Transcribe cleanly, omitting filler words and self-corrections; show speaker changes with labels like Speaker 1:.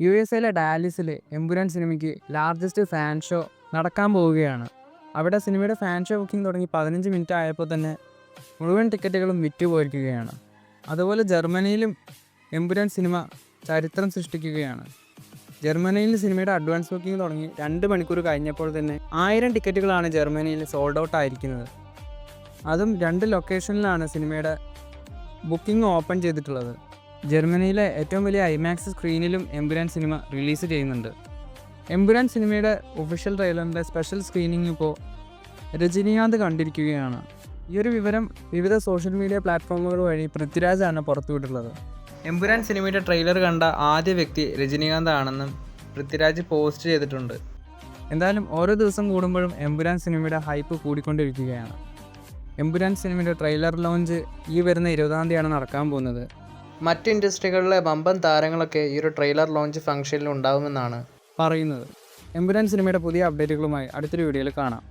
Speaker 1: യുഎസ്എയിലെ ഡാലസിൽ എമ്പുരാൻ സിനിമയ്ക്ക് largest fan show നടക്കാൻ പോവുകയാണ്. അവിടെ സിനിമയുടെ ഫാൻ ഷോ ബുക്കിംഗ് തുടങ്ങി 15 മിനിറ്റ് ആയപ്പോൾ തന്നെ മുഴുവൻ ടിക്കറ്റുകളും വിറ്റുപോയിരിക്കുകയാണ്. അതുപോലെ ജർമ്മനിയിലും എമ്പുരാൻ സിനിമ ചരിത്രം സൃഷ്ടിക്കുകയാണ്. ജർമ്മനിയിൽ സിനിമയുടെ അഡ്വാൻസ് ബുക്കിംഗ് തുടങ്ങി 2 മണിക്കൂർ കഴിഞ്ഞപ്പോൾ തന്നെ 1000 ടിക്കറ്റുകളാണ് ജർമ്മനിയിൽ സോൾഡ് ഔട്ട് ആയിരിക്കുന്നത്. അതും 2 ലൊക്കേഷനിലാണ് സിനിമയുടെ ബുക്കിംഗ് ഓപ്പൺ ചെയ്തിട്ടുള്ളത്. ജർമ്മനിയിലെ ഏറ്റവും വലിയ ഐമാക്സ് സ്ക്രീനിലും എമ്പുരാൻ സിനിമ റിലീസ് ചെയ്യുന്നുണ്ട്. എമ്പുരാൻ സിനിമയുടെ ഒഫീഷ്യൽ ട്രെയിലറിൻ്റെ സ്പെഷ്യൽ സ്ക്രീനിങ് ഇപ്പോൾ രജനീകാന്ത് കണ്ടിരിക്കുകയാണ്. ഈ ഒരു വിവരം വിവിധ സോഷ്യൽ മീഡിയ പ്ലാറ്റ്ഫോമുകൾ വഴി പൃഥ്വിരാജാണ് പുറത്തുവിട്ടുള്ളത്. എമ്പുരാൻ സിനിമയുടെ ട്രെയിലർ കണ്ട ആദ്യ വ്യക്തി രജനീകാന്ത് ആണെന്നും പൃഥ്വിരാജ് പോസ്റ്റ് ചെയ്തിട്ടുണ്ട്. എന്തായാലും ഓരോ ദിവസം കൂടുമ്പോഴും എമ്പുരാൻ സിനിമയുടെ ഹൈപ്പ് കൂടിക്കൊണ്ടിരിക്കുകയാണ്. എമ്പുരാൻ സിനിമയുടെ ട്രെയിലർ ലോഞ്ച് ഈ വരുന്ന 20-ാം തീയതിയാണ് നടക്കാൻ പോകുന്നത്. മറ്റ് ഇൻഡസ്ട്രികളിലെ വമ്പൻ താരങ്ങളൊക്കെ ഈ ഒരു ട്രെയിലർ ലോഞ്ച് ഫംഗ്ഷനിൽ ഉണ്ടാകുമെന്നാണ് പറയുന്നത്. എമ്പുരാൻ സിനിമയുടെ പുതിയ അപ്ഡേറ്റുകളുമായി അടുത്തൊരു വീഡിയോയിൽ കാണാം.